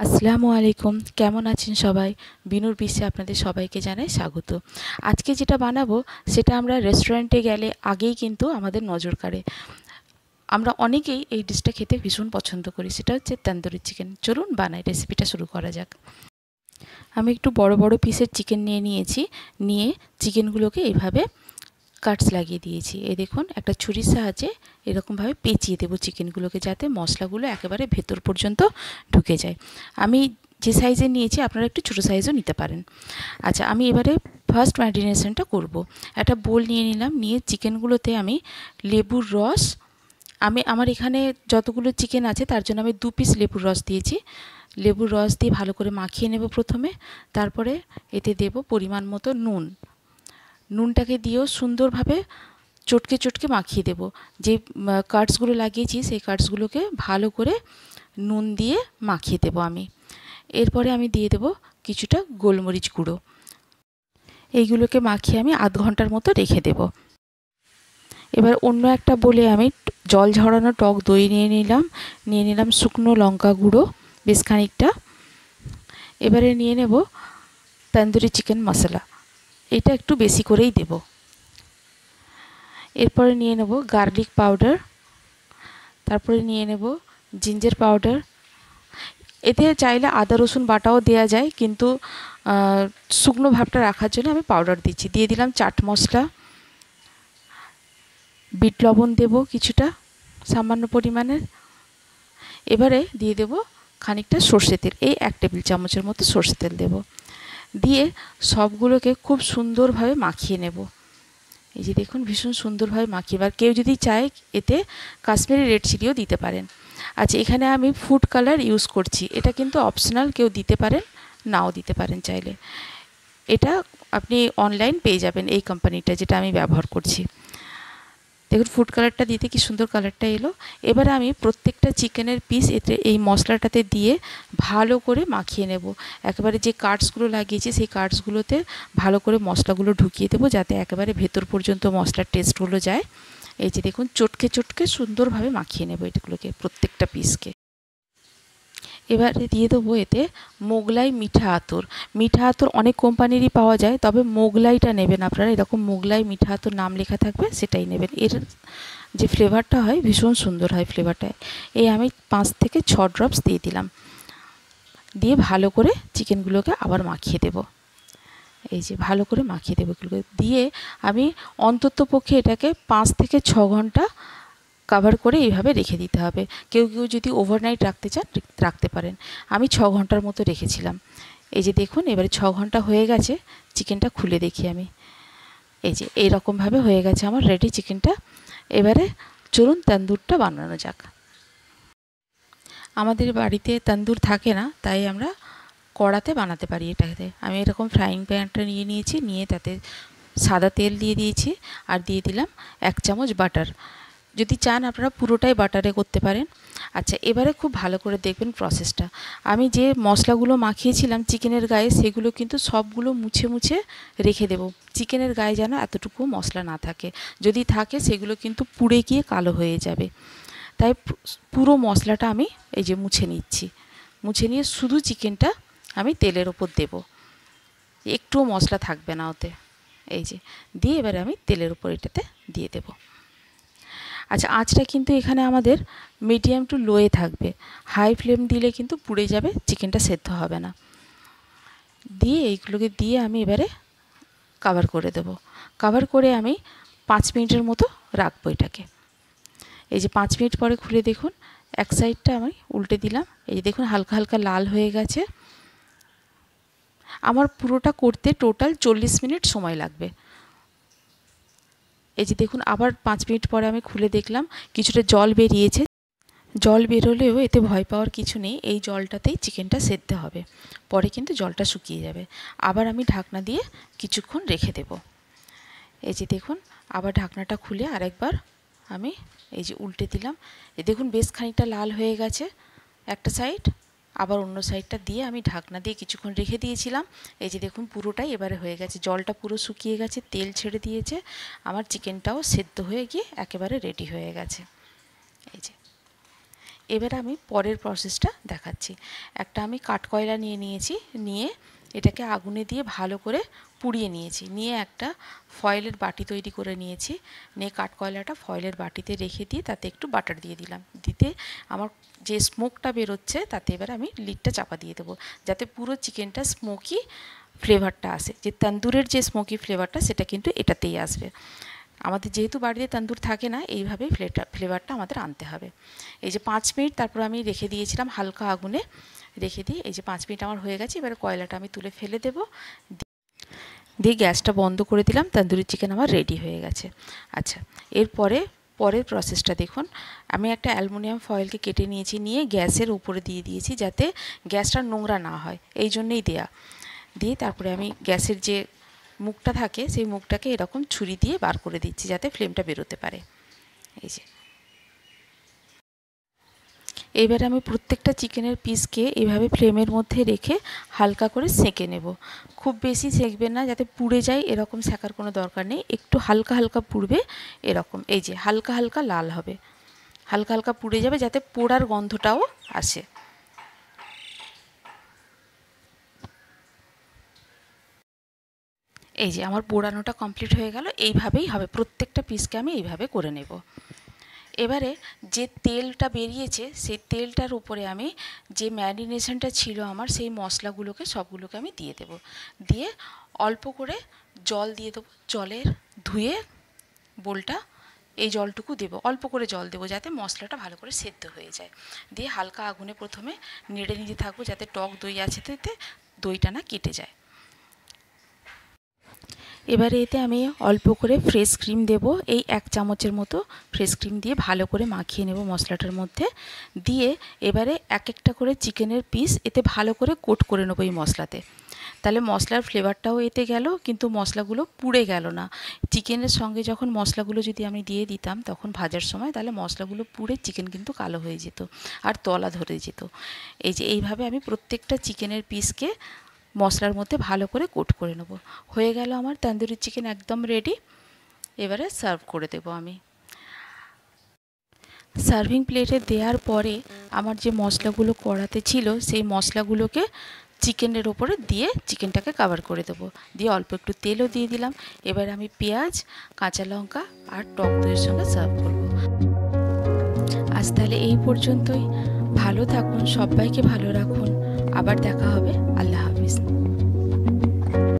আসসালামু আলাইকুম, কেমন আছেন সবাই? বিনুর বিশ্বে আপনাদের সবাইকে জানাই স্বাগত। আজকে যেটা বানাবো সেটা আমরা রেস্টুরেন্টে গেলে আগেই কিন্তু আমাদের নজর কাড়ে। আমরা অনেকেই এই ডিশটা খেতে ভীষণ পছন্দ করি, সেটা হচ্ছে তন্দুরি চিকেন। চলুন বানাই, রেসিপিটা শুরু করা যাক। আমি একটু বড় বড় পিসের চিকেন নিয়েছি। নিয়ে চিকেনগুলোকে এইভাবে কাটস লাগিয়ে দিয়েছি। এই দেখুন, একটা ছুরির সাহায্যে এরকমভাবে পেঁচিয়ে দেবো চিকেনগুলোকে, যাতে মশলাগুলো একেবারে ভেতর পর্যন্ত ঢুকে যায়। আমি যে সাইজে নিয়েছি আপনারা একটু ছোটো সাইজও নিতে পারেন। আচ্ছা, আমি এবারে ফার্স্ট ম্যারিনেশনটা করব। একটা বোল নিয়ে নিলাম, নিয়ে চিকেনগুলোতে আমি লেবুর রস, আমার এখানে যতগুলো চিকেন আছে তার জন্য আমি 2 পিস লেবুর রস দিয়েছি। লেবুর রস দিয়ে ভালো করে মাখিয়ে নেব প্রথমে। তারপরে এতে দেব পরিমাণ মতো নুন। নুনটাকে দিয়েও সুন্দরভাবে চটকে চটকে মাখিয়ে দেব। যে কাটসগুলো লাগিয়েছি সেই কাটসগুলোকে ভালো করে নুন দিয়ে মাখিয়ে দেব আমি। এরপরে আমি দিয়ে দেব কিছুটা গোলমরিচ গুঁড়ো। এইগুলোকে মাখিয়ে আমি আধ ঘন্টার মতো রেখে দেব। এবার অন্য একটা বলে আমি জল ঝরানো টক দই নিয়ে নিলাম শুকনো লঙ্কা গুঁড়ো বেশ খানিকটা। এবারে নিয়ে নেব তন্দুরি চিকেন মশলা, এটা একটু বেশি করেই দেব। এরপরে নিয়ে নেব গার্লিক পাউডার, তারপরে নিয়ে নেব জিঞ্জার পাউডার। এতে চাইলে আদা রসুন বাটাও দেওয়া যায়, কিন্তু শুকনো ভাবটা রাখার জন্য আমি পাউডার দিচ্ছি। দিয়ে দিলাম চাট মশলা, বিট লবণ দেব কিছুটা সামান্য পরিমাণের। এবারে দিয়ে দেব খানিকটা সর্ষে তেল, এই 1 টেবিল চামচের মতো সর্ষে তেল দেব। দিয়ে সবগুলোকে খুব সুন্দরভাবে মাখিয়ে নেব। এই যে দেখুন, ভীষণ সুন্দরভাবে মাখিয়ে। এবার কেউ যদি চায় এতে কাশ্মীরি রেড চিলিও দিতে পারেন। আচ্ছা, এখানে আমি ফুড কালার ইউজ করছি, এটা কিন্তু অপশনাল, কেউ দিতে পারেন নাও দিতে পারেন চাইলে। এটা আপনি অনলাইন পেয়ে যাবেন, এই কোম্পানিটা যেটা আমি ব্যবহার করছি। দেখুন ফুড কালারটা দিতে কি সুন্দর কালারটা এলো। এবারে আমি প্রত্যেকটা চিকেনের পিস এতে এই মশলাটাতে দিয়ে ভালো করে মাখিয়ে নেব। একেবারে যে কাটসগুলো লাগিয়েছি সেই কাটসগুলোতে ভালো করে মশলাগুলো ঢুকিয়ে দেবো, যাতে একেবারে ভেতর পর্যন্ত মশলার টেস্টগুলো যায়। এই যে দেখুন, চটকে চটকে সুন্দরভাবে মাখিয়ে নেব এগুলোকে, প্রত্যেকটা পিসকে। এবারে দিয়ে দেবো এতে মোগলাই মিঠা আতর। মিঠা আতর অনেক কোম্পানিরই পাওয়া যায়, তবে মোগলাইটা নেবেন আপনারা। এরকম মোগলাই মিঠা আতর নাম লেখা থাকবে, সেটাই নেবেন। এর যে ফ্লেভারটা হয় ভীষণ সুন্দর হয় ফ্লেভারটা। এই আমি 5 থেকে 6 ড্রপস দিয়ে দিলাম। দিয়ে ভালো করে চিকেনগুলোকে আবার মাখিয়ে দেব। এই যে ভালো করে মাখিয়ে দেবো এগুলোকে দিয়ে। আমি অন্ততপক্ষে এটাকে 5 থেকে 6 ঘন্টা কভার করে এইভাবে রেখে দিতে হবে। কেউ কেউ যদি ওভারনাইট রাখতে চান রাখতে পারেন। আমি 6 ঘন্টার মতো রেখেছিলাম। এই যে দেখুন, এবারে 6 ঘন্টা হয়ে গেছে। চিকেনটা খুলে দেখি আমি। এই যে এইরকমভাবে হয়ে গেছে আমার রেডি চিকেনটা। এবারে চলুন তন্দুরটা বানানো যাক। আমাদের বাড়িতে তন্দুর থাকে না, তাই আমরা কড়াতে বানাতে পারি এটাতে। আমি এরকম ফ্রাইং প্যানটা নিয়েছি, নিয়ে তাতে সাদা তেল দিয়ে দিয়েছি, আর দিয়ে দিলাম 1 চামচ বাটার। যদি চান আপনারা পুরোটাই বাটারে করতে পারেন। আচ্ছা, এবারে খুব ভালো করে দেখবেন প্রসেসটা। আমি যে মশলাগুলো মাখিয়েছিলাম চিকেনের গায়ে, সেগুলো কিন্তু সবগুলো মুছে মুছে রেখে দেব। চিকেনের গায়ে যেন এতটুকু মশলা না থাকে, যদি থাকে সেগুলো কিন্তু পুড়ে গিয়ে কালো হয়ে যাবে। তাই পুরো মশলাটা আমি এই যে মুছে নিচ্ছি। মুছে নিয়ে শুধু চিকেনটা আমি তেলের ওপর দেব, একটুও মশলা থাকবে না ওতে। এই যে দিয়ে এবারে আমি তেলের ওপর এটাতে দিয়ে দেব। আচ্ছা, আঁচটা কিন্তু এখানে আমাদের মিডিয়াম টু লোয়ে থাকবে। হাই ফ্লেম দিলে কিন্তু পুড়ে যাবে, চিকেনটা সেদ্ধ হবে না। দিয়ে এইগুলোকে দিয়ে আমি এবারে কভার করে দেব। কভার করে আমি 5 মিনিটের মতো রাখবো এটাকে। এই যে 5 মিনিট পরে খুলে দেখুন, এক সাইডটা আমি উল্টে দিলাম। এই যে দেখুন, হালকা হালকা লাল হয়ে গেছে। আমার পুরোটা করতে টোটাল 40 মিনিট সময় লাগবে। এই যে দেখুন, আবার 5 মিনিট পরে আমি খুলে দেখলাম কিছুটা জল বেরিয়েছে। জল বেরোলেও এতে ভয় পাওয়ার কিছু নেই, এই জলটাতেই চিকেনটা সেদ্ধ হবে, পরে কিন্তু জলটা শুকিয়ে যাবে। আবার আমি ঢাকনা দিয়ে কিছুক্ষণ রেখে দেব। এই যে দেখুন, আবার ঢাকনাটা খুলে আরেকবার আমি এই যে উল্টে দিলাম। এই দেখুন, বেশ খানিকটা লাল হয়ে গেছে একটা সাইড। আবার অন্য সাইডটা দিয়ে আমি ঢাকনা দিয়ে কিছুক্ষণ রেখে দিয়েছিলাম। এই যে দেখুন, পুরোটাই এবারে হয়ে গেছে, জলটা পুরো শুকিয়ে গেছে, তেল ছেড়ে দিয়েছে। আমার চিকেনটাও সেদ্ধ হয়ে গিয়ে একেবারে রেডি হয়ে গেছে। এই যে এবার আমি পরের প্রসেসটা দেখাচ্ছি। একটা আমি কাঠকয়লা নিয়েছি, নিয়ে এটাকে আগুনে দিয়ে ভালো করে পুড়িয়ে নিয়েছি, নিয়ে একটা ফয়েলের বাটি তৈরি করে নিয়েছি, নিয়ে কাঠকয়লাটা ফয়েলের বাটিতে রেখে দিয়ে তাতে একটু বাটার দিয়ে দিলাম। দিতে আমার যে স্মোকটা বেরোচ্ছে তাতে এবার আমি লিডটা চাপা দিয়ে দেবো, যাতে পুরো চিকেনটা স্মোকি ফ্লেভারটা আসে। যে তন্দুরের যে স্মোকি ফ্লেভারটা সেটা কিন্তু এটাতেই আসবে। আমাদের যেহেতু বাড়িতে তন্দুর থাকে না, এইভাবেই ফ্লেভারটা আমাদের আনতে হবে। এই যে 5 মিনিট তারপর আমি রেখে দিয়েছিলাম হালকা আগুনে, রেখে দিয়ে এই যে 5 মিনিট আমার হয়ে গেছে। এবারে কয়লাটা আমি তুলে ফেলে দেব, দিয়ে গ্যাসটা বন্ধ করে দিলাম। তন্দুরি চিকেন আমার রেডি হয়ে গেছে। আচ্ছা, এরপরে পরের প্রসেসটা দেখুন। আমি একটা অ্যালুমিনিয়াম ফয়েলকে কেটে নিয়েছি, নিয়ে গ্যাসের উপরে দিয়ে দিয়েছি যাতে গ্যাসটা নোংরা না হয়, এই জন্যেই দেয়া। দিয়ে তারপরে আমি গ্যাসের যে মুখটা থাকে সেই মুখটাকে এরকম ছুরি দিয়ে বার করে দিচ্ছি যাতে ফ্লেমটা বেরোতে পারে। এই যে এবার আমি প্রত্যেকটা চিকেনের পিসকে এইভাবে ফ্লেমের মধ্যে রেখে হালকা করে সেঁকে নেব। খুব বেশি সেঁকবেন না যাতে পুড়ে যায়, এরকম সেঁকার কোনো দরকার নেই, একটু হালকা হালকা পুড়বে এরকম। এই যে হালকা হালকা লাল হবে, হালকা হালকা পুড়ে যাবে যাতে পোড়ার গন্ধটাও আসে। এই যে আমার পোড়ানোটা কমপ্লিট হয়ে গেল। এইভাবেই হবে, প্রত্যেকটা পিসকে আমি এইভাবে করে নেব। এবারে যে তেলটা বেরিয়েছে সেই তেলটার উপরে আমি যে ম্যারিনেশনটা ছিল আমার সেই মশলাগুলোকে সবগুলোকে আমি দিয়ে দেব, দিয়ে অল্প করে জল দিয়ে দেবো। জলের ধুয়ে বোলটা এই জলটুকু দেবো, অল্প করে জল দেবো যাতে মশলাটা ভালো করে সেদ্ধ হয়ে যায়। দিয়ে হালকা আগুনে প্রথমে নেড়ে নিতে থাকবো যাতে টক দই আছে তাতে দইটা না কেটে যায়। এবারে এতে আমি অল্প করে ফ্রেশ ক্রিম দেব, এই 1 চামচের মতো ফ্রেশ ক্রিম দিয়ে ভালো করে মাখিয়ে নেব মশলাটার মধ্যে। দিয়ে এবারে এক একটা করে চিকেনের পিস এতে ভালো করে কোট করে নেবো এই মশলাতে। তাহলে মশলার ফ্লেভারটাও এতে গেল, কিন্তু মশলাগুলো পুড়ে গেল না। চিকেনের সঙ্গে যখন মশলাগুলো যদি আমি দিয়ে দিতাম তখন ভাজার সময়, তাহলে মশলাগুলো পুড়ে চিকেন কিন্তু কালো হয়ে যেত আর তলা ধরে যেত। এই যে এইভাবে আমি প্রত্যেকটা চিকেনের পিসকে মশলার মধ্যে ভালো করে কোট করে নেব। হয়ে গেল আমার তন্দুরি চিকেন একদম রেডি। এবারে সার্ভ করে দেব আমি। সার্ভিং প্লেটে দেওয়ার পরে আমার যে মশলাগুলো কড়াতে ছিল সেই মশলাগুলোকে চিকেনের ওপরে দিয়ে চিকেনটাকে কভার করে দেবো, দিয়ে অল্প একটু তেলও দিয়ে দিলাম। এবার আমি পেঁয়াজ, কাঁচা লঙ্কা আর টক দইয়ের সঙ্গে সার্ভ করব। আজ তাহলে এই পর্যন্তই। ভালো থাকুন, সবাইকে ভালো রাখুন, আবার দেখা হবে।